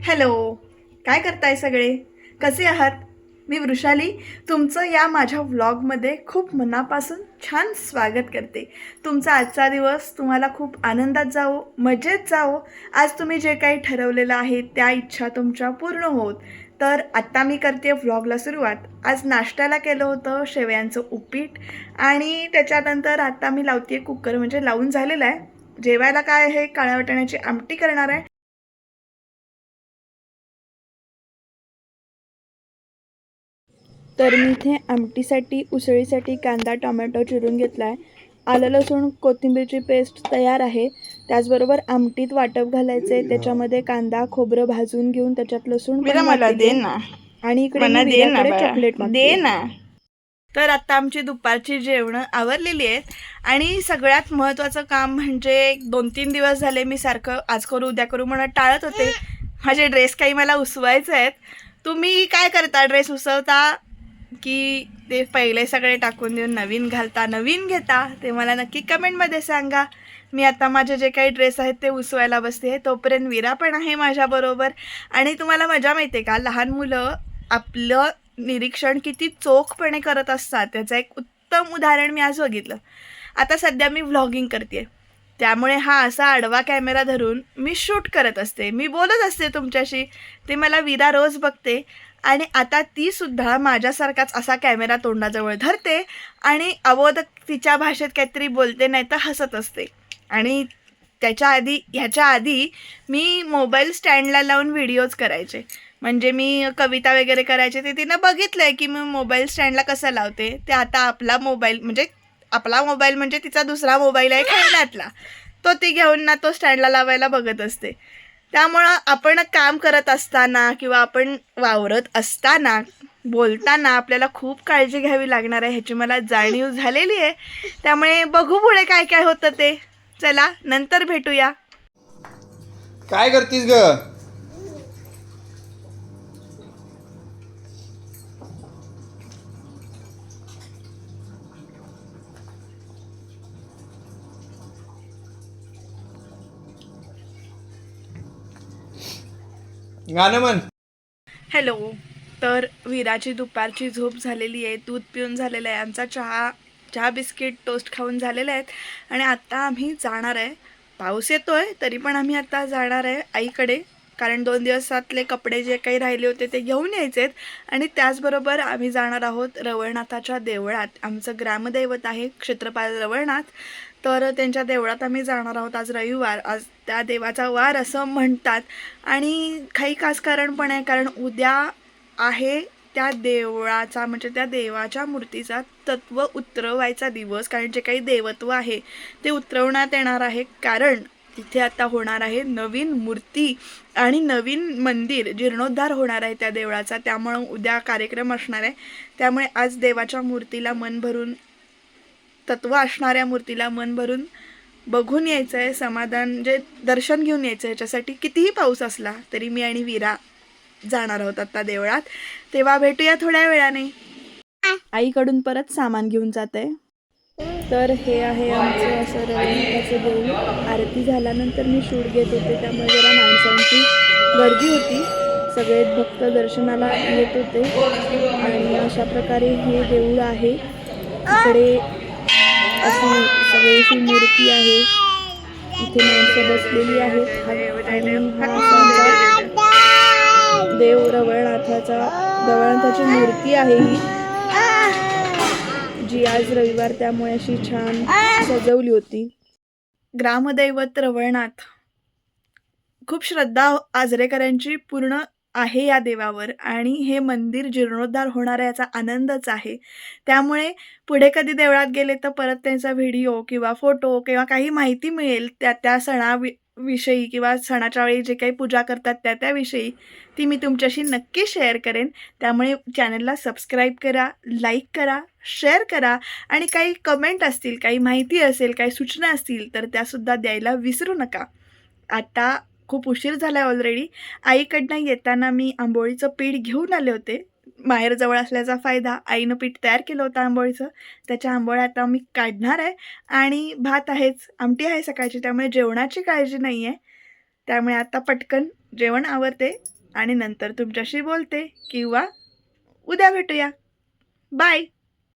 Hello, काय करताय सगळे? कसे आहात? मी वृषाली तुमचं या माझ्या व्लॉगमध्ये खूप मनापासून छान स्वागत करते. तुमचा आजचा दिवस तुम्हाला खूप आनंदात जावो, मजेत जावो. आज तुम्ही जे काही ठरवलेलं आहे त्या इच्छा तुमच्या पूर्ण होत. तर आत्ता मी करते व्लॉगला सुरुवात. आज नाश्त्याला केलं होतं शेवयांचं उपीट आणि त्याच्यानंतर आता मी लावते कुकर, म्हणजे लावून झालेलं आहे. जेवायला काय आहे, काळ्या वाटाण्याची आमटी करणार आहे. तर मी इथे आमटीसाठी उसळीसाठी कांदा टोमॅटो चिरून घेतला आहे. आलं लसूण कोथिंबीरची पेस्ट तयार आहे. त्याचबरोबर आमटीत वाटप घालायचं आहे. त्याच्यामध्ये कांदा खोबरं भाजून घेऊन त्याच्यात लसूण पण मला घातलेली दे आहे. ना. आणि इकडे मी मला दे ना विराकडे बाळा, चॉकलेट दे मागते. ना. तर आता आमची दुपारची जेवणं आवरलेली आहेत आणि सगळ्यात महत्त्वाचं काम म्हणजे 2-3 दिवस झाले मी सारखं आज करू उद्या करू म्हणत टाळत होते. माझे ड्रेस काही मला उसवायचे आहेत. तुम्ही काय करता? ड्रेस उसवता की ते पहिले सगळे टाकून देऊन नवीन घालता, नवीन घेता? ते मला नक्की कमेंटमध्ये सांगा. मी आता माझे जे काही ड्रेस आहेत ते उसवायला बसते. तोपर्यंत विरा पण आहे माझ्याबरोबर. आणि तुम्हाला मजा माहिती आहे का, लहान मुलं आपलं निरीक्षण किती चोखपणे करत असतात त्याचं एक उत्तम उदाहरण मी आज बघितलं. आता सध्या मी व्लॉगिंग करते, त्यामुळे हा असा आडवा कॅमेरा धरून मी शूट करत असते, मी बोलत असते तुमच्याशी. ते मला विरा रोज बघते आणि आता ती सुद्धा माझ्यासारखाच असा कॅमेरा तोंडाजवळ धरते आणि अबोध तिच्या भाषेत काहीतरी बोलते, नाही तर हसत असते. आणि ह्याच्या आधी मी मोबाईल स्टँडला लावून व्हिडिओज करायचे. म्हणजे मी कविता वगैरे करायचे, ते तिनं बघितलं आहे की मी मोबाईल स्टँडला कसं लावते. ते आता आपला मोबाईल म्हणजे तिचा दुसरा मोबाईल आहे खेळण्यातला, तो ती घेऊन ना तो स्टँडला लावायला बघत असते. त्यामुळं आपण काम करत असताना किंवा आपण वावरत असताना बोलताना आपल्याला खूप काळजी घ्यावी लागणार आहे, ह्याची मला जाणीव झालेली आहे. त्यामुळे बघू पुढे काय काय होतं ते. चला नंतर भेटूया. काय करतीस ग? गाणं म्हण. हॅलो. तर विराची दुपारची झोप झालेली आहे, दूध पिऊन झालेलं आहे, आमचा चहा बिस्किट टोस्ट खाऊन झालेले आहेत. आणि आत्ता आम्ही जाणार आहे. पाऊस येतो आहे तरी पण आम्ही आता जाणार आहे आईकडे, कारण 2 दिवसातले कपडे जे काही राहिले होते ते घेऊन यायचे आहेत. आणि त्याचबरोबर आम्ही जाणार आहोत रवळनाथाच्या देवळात. आमचं ग्रामदैवत आहे क्षेत्रपाल रवळनाथ. तर त्यांच्या देवळात आम्ही जाणार आहोत. आज रविवार, आज त्या देवाचा वार असं म्हणतात. आणि काही खास कारण पण आहे, कारण उद्या आहे त्या देवळाचा म्हणजे त्या देवाच्या मूर्तीचा तत्व उतरवायचा दिवस. कारण जे काही देवत्व आहे ते उतरवण्यात येणार आहे, कारण तिथे आता होणार आहे नवीन मूर्ती आणि नवीन मंदिर, जीर्णोद्धार होणार आहे त्या देवळाचा. त्यामुळं उद्या कार्यक्रम असणार आहे. त्यामुळे आज देवाच्या मूर्तीला मन भरून, तत्व असणाऱ्या मूर्तीला मन भरून बघून यायचं आहे, समाधान म्हणजे दर्शन घेऊन यायचं आहे. याच्यासाठी कितीही पाऊस असला तरी मी आणि विरा जाणार आहोत आता देवळात. तेव्हा भेटूया थोड्या वेळाने. आईकडून परत सामान घेऊन जात आहे. तर हे आहे आमचं असं रवळनाथाचं देऊळ. आरती झाल्यानंतर मी शूट घेत होते, त्यामुळे जरा माणसांची गर्दी होती. सगळे भक्त दर्शनाला येत होते. आणि अशा प्रकारे हे देऊळ आहे. इकडे अशी सगळीशी मूर्ती आहे, इथे माणसं बसलेली आहेत. आणि हा असा आमचा देव रवळनाथाची मूर्ती आहे ही, जी आज रविवार त्यामुळे अशी छान सजवली होती. ग्रामदैवत रवळनाथ, खूप श्रद्धा आजरेकरांची पूर्ण आहे या देवावर. आणि हे मंदिर जीर्णोद्धार होणार आहे याचा आनंदच आहे. त्यामुळे पुढे कधी देवळात गेले तर परत त्यांचा व्हिडिओ किंवा फोटो किंवा काही माहिती मिळेल त्या त्या विषयी किंवा सणाच्या वेळी जे काही पूजा करतात त्याविषयी, ती मी तुमच्याशी नक्की शेअर करेन. त्यामुळे चॅनलला सबस्क्राईब करा, लाईक करा, शेअर करा. आणि काही कमेंट असतील, काही माहिती असेल, काही सूचना असतील तर त्यासुद्धा द्यायला विसरू नका. आता खूप उशीर झाला आहे ऑलरेडी. आईकडनं येताना मी आंबोळीचं पीठ घेऊन आले होते. माहेरजवळ असल्याचा फायदा, आईनं पीठ तयार केलं होतं आंबोळीचं. त्याच्या आंबोळ्या आता मी काढणार आहे. आणि भात आहेच, आमटी आहे सकाळची, त्यामुळे जेवणाची काळजी नाही आहे. त्यामुळे आता पटकन जेवण आवरते आणि नंतर तुमच्याशी बोलते किंवा उद्या भेटूया. बाय.